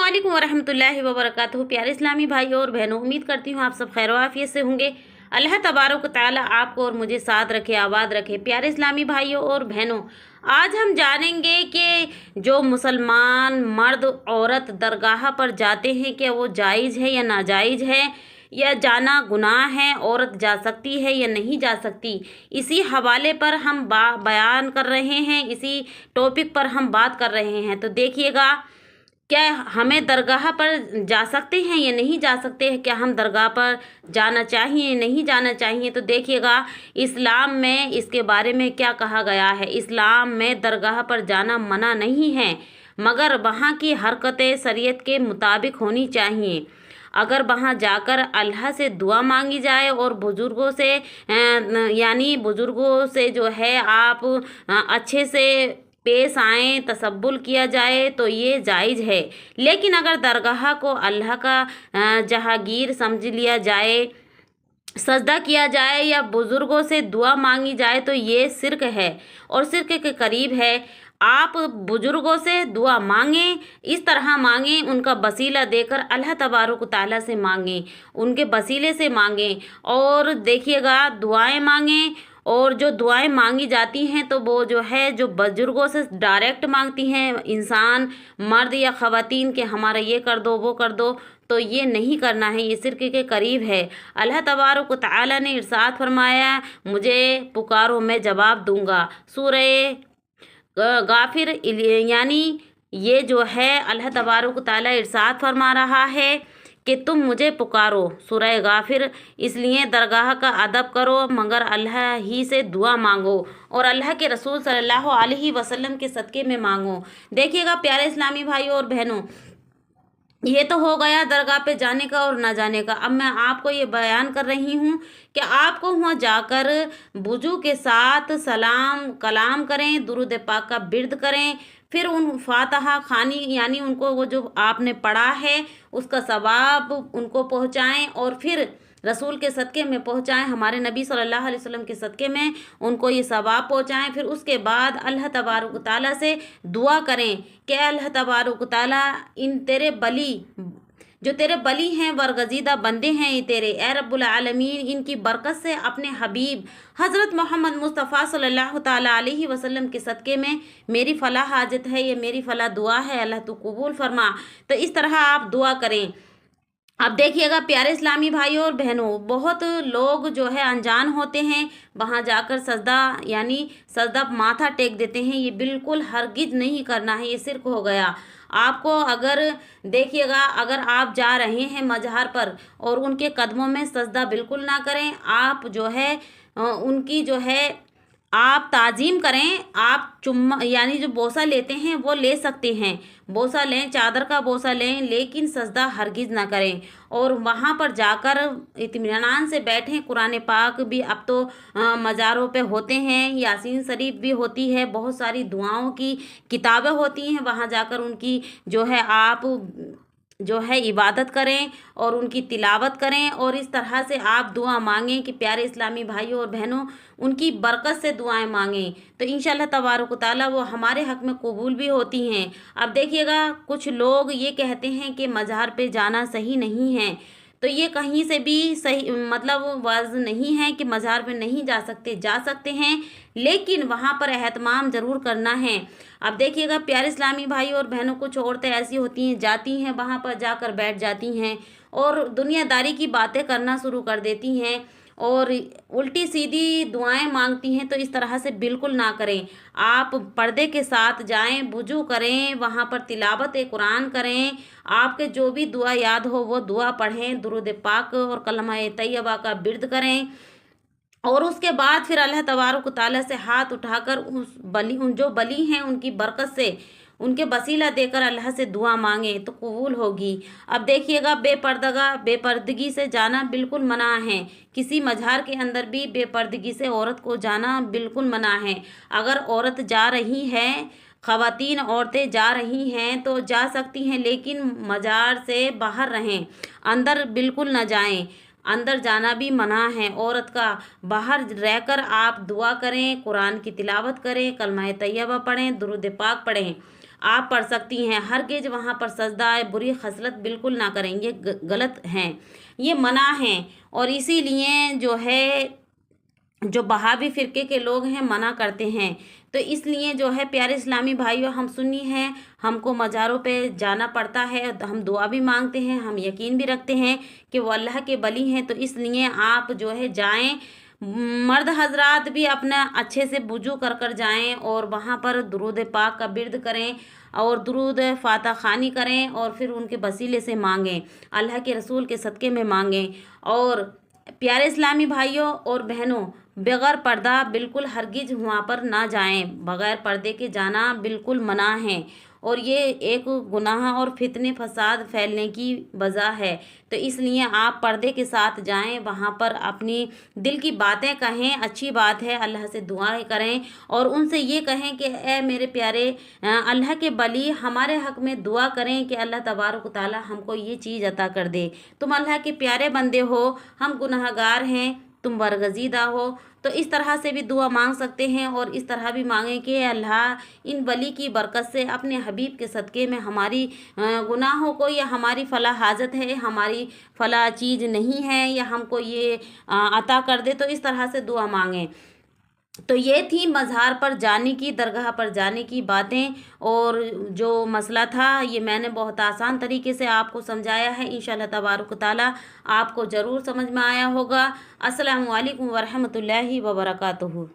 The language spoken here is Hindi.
अस्सलामुअलैकुम वरहमतुल्लाहि वबरकातुहू। प्यारे इस्लामी भाइयों और बहनों, उम्मीद करती हूँ आप सब खैर आफियत से होंगे। अल्लाह तबारक व तआला आपको और मुझे साथ रखे, आबाद रखे। प्यारे इस्लामी भाइयों और बहनों, आज हम जानेंगे कि जो मुसलमान मर्द औरत दरगाह पर जाते हैं, क्या वो जायज़ है या नाजायज़ है, या जाना गुनाह है, औरत जा सकती है या नहीं जा सकती। इसी हवाले पर हम बयान कर रहे हैं, इसी टॉपिक पर हम बात कर रहे हैं। तो देखिएगा, क्या हमें दरगाह पर जा सकते हैं या नहीं जा सकते हैं, क्या हम दरगाह पर जाना चाहिए नहीं जाना चाहिए। तो देखिएगा, इस्लाम में इसके बारे में क्या कहा गया है। इस्लाम में दरगाह पर जाना मना नहीं है, मगर वहाँ की हरकतें शरीयत के मुताबिक होनी चाहिए। अगर वहाँ जाकर अल्लाह से दुआ मांगी जाए और बुज़ुर्गों से यानी बुज़ुर्गों से जो है आप अच्छे से पेश आएँ, तसब्बुल किया जाए, तो ये जायज़ है। लेकिन अगर दरगाह को अल्लाह का जहांगीर समझ लिया जाए, सजदा किया जाए या बुज़ुर्गों से दुआ मांगी जाए, तो ये शिर्क है और शिर्क के करीब है। आप बुज़ुर्गों से दुआ मांगें, इस तरह मांगें, उनका वसीला देकर अल्लाह तबारक व तआला से मांगें, उनके वसीले से मांगें। और देखिएगा, दुआएं मांगें, और जो दुआएं मांगी जाती हैं तो वो जो है जो बुज़ुर्गों से डायरेक्ट मांगती हैं इंसान, मर्द या ख़वातीन, के हमारा ये कर दो वो कर दो, तो ये नहीं करना है, ये शिर्क के करीब है। अल्लाह तबारक व तआला ने इरशाद फरमाया, मुझे पुकारो मैं जवाब दूंगा। सूरह गाफिर यानी ये जो है अल्लाह तबारक व तआला इरशाद फरमा रहा है कि तुम मुझे पुकारो। सूरह गाफिर, इसलिए दरगाह का अदब करो, मगर अल्लाह ही से दुआ मांगो और अल्लाह के रसूल सल्लल्लाहु अलैहि वसल्लम के सदक़े में मांगो। देखिएगा प्यारे इस्लामी भाइयों और बहनों, ये तो हो गया दरगाह पे जाने का और ना जाने का। अब मैं आपको ये बयान कर रही हूँ कि आपको वहाँ जाकर वुजू के साथ सलाम कलाम करें, दुरूद पाक का बिर्द करें, फिर उन फातिहा खानी यानी उनको वो जो आपने पढ़ा है उसका सवाब उनको पहुँचाएँ, और फिर रसूल के सदक़े में पहुँचाएँ, हमारे नबी सल्लल्लाहु अलैहि वसल्लम के सदक़े में उनको ये सवाब पहुँचाएँ। फिर उसके बाद अल्लाह तबारक व तआला से दुआ करें कि अल्लाह तबारक व तआला इन तेरे बली जो तेरे बली हैं, बरगज़ीदा बंदे हैं ये तेरे, ए रब्बुल आलमीन, इनकी बरकत से अपने हबीब हज़रत मोहम्मद मुस्तफ़ा सल्लल्लाहु ताला अलैहि वसल्लम के सदक़े में मेरी फ़लाह हाजत है, ये मेरी फ़लाह दुआ है, अल्लाह तू कबूल फरमा। तो इस तरह आप दुआ करें। अब देखिएगा प्यारे इस्लामी भाइयों और बहनों, बहुत लोग जो है अनजान होते हैं, वहाँ जाकर सजदा यानी सजदा माथा टेक देते हैं। ये बिल्कुल हरगिज़ नहीं करना है, ये शिर्क हो गया। आपको अगर देखिएगा, अगर आप जा रहे हैं मज़ार पर और उनके कदमों में सजदा बिल्कुल ना करें, आप जो है उनकी जो है आप ताज़ीम करें। आप चुम्मा यानी जो बोसा लेते हैं वो ले सकते हैं, बोसा लें, चादर का बोसा लें, लेकिन सजदा हरगिज़ ना करें। और वहाँ पर जाकर इत्मीनान से बैठें। कुरान पाक भी अब तो मज़ारों पे होते हैं, यासीन शरीफ भी होती है, बहुत सारी दुआओं की किताबें होती हैं। वहाँ जाकर उनकी जो है आप जो है इबादत करें और उनकी तिलावत करें, और इस तरह से आप दुआ मांगें कि प्यारे इस्लामी भाइयों और बहनों, उनकी बरकत से दुआएं मांगें, तो इंशाअल्लाह तबारक व तआला वो हमारे हक़ में कबूल भी होती हैं। अब देखिएगा, कुछ लोग ये कहते हैं कि मज़ार पे जाना सही नहीं है, तो ये कहीं से भी सही मतलब वाज़ नहीं है कि मज़ार पे नहीं जा सकते, जा सकते हैं, लेकिन वहाँ पर एहतमाम ज़रूर करना है। अब देखिएगा प्यारे इस्लामी भाई और बहनों, कुछ औरतें ऐसी होती हैं, जाती हैं वहाँ पर जाकर बैठ जाती हैं और दुनियादारी की बातें करना शुरू कर देती हैं और उल्टी सीधी दुआएं मांगती हैं। तो इस तरह से बिल्कुल ना करें। आप पर्दे के साथ जाएं, वुजू करें, वहाँ पर तिलावत कुरान करें, आपके जो भी दुआ याद हो वो दुआ पढ़ें, दुरूद पाक और कलमा तैयबा का बिर्द करें, और उसके बाद फिर अल्लाह तबारक तआला से हाथ उठाकर उन जो बली हैं उनकी बरकत से, उनके वसीला देकर अल्लाह से दुआ मांगे तो कबूल होगी। अब देखिएगा, बेपर्दगी से जाना बिल्कुल मना है। किसी मज़ार के अंदर भी बेपर्दगी से औरत को जाना बिल्कुल मना है। अगर औरत जा रही है, ख़वातीन औरतें जा रही हैं तो जा सकती हैं, लेकिन मज़ार से बाहर रहें, अंदर बिल्कुल न जाएं। अंदर जाना भी मना है औरत का। बाहर रहकर आप दुआ करें, कुरान की तिलावत करें, कलमा तैयबा पढ़ें, दुरूद पाक पढ़ें। आप पढ़ सकती हैं। हरगिज़ वहाँ पर सजदा बुरी खसलत बिल्कुल ना करें, ये गलत हैं, ये मना हैं। और इसीलिए जो है जो बहावी फ़िरके के लोग हैं मना करते हैं। तो इसलिए जो है प्यारे इस्लामी भाइयों, हम सुन्नी हैं, हमको मज़ारों पे जाना पड़ता है, हम दुआ भी मांगते हैं, हम यकीन भी रखते हैं कि वो अल्लाह के वली हैं। तो इसलिए आप जो है जाएं, मर्द हजरात भी अपना अच्छे से वुजू कर कर जाएं और वहाँ पर दुरूद पाक का बिर्द करें और दुरूद फातह ख़ानी करें और फिर उनके वसीले से मांगें, अल्लाह के रसूल के सदक़े में मांगें। और प्यारे इस्लामी भाइयों और बहनों, बग़ैर पर्दा बिल्कुल हरगिज़ वहाँ पर ना जाएं, बग़ैर पर्दे के जाना बिल्कुल मना है। और ये एक गुनाह और फितने फसाद फैलने की वजह है। तो इसलिए आप पर्दे के साथ जाएं, वहाँ पर अपनी दिल की बातें कहें, अच्छी बात है, अल्लाह से दुआएं करें और उनसे ये कहें कि ए मेरे प्यारे अल्लाह के वली, हमारे हक़ में दुआ करें कि अल्लाह तबारक व तआला हमको ये चीज़ अता कर दे। तुम अल्लाह के प्यारे बंदे हो, हम गुनहगार हैं, तुम बरगज़ीदा हो। तो इस तरह से भी दुआ मांग सकते हैं और इस तरह भी मांगें कि अल्लाह इन वली की बरकत से अपने हबीब के सदक़े में हमारी गुनाहों को, या हमारी फ़लाह हाजत है, हमारी फ़लाह चीज़ नहीं है, या हमको ये अता कर दे। तो इस तरह से दुआ मांगें। तो ये थी मज़ार पर जाने की, दरगाह पर जाने की बातें। और जो मसला था ये मैंने बहुत आसान तरीके से आपको समझाया है। इंशाअल्लाह तबारक ताला आपको ज़रूर समझ में आया होगा। अस्सलामु अलैकुम वरहमतुल्लाहि व बरकातुहू।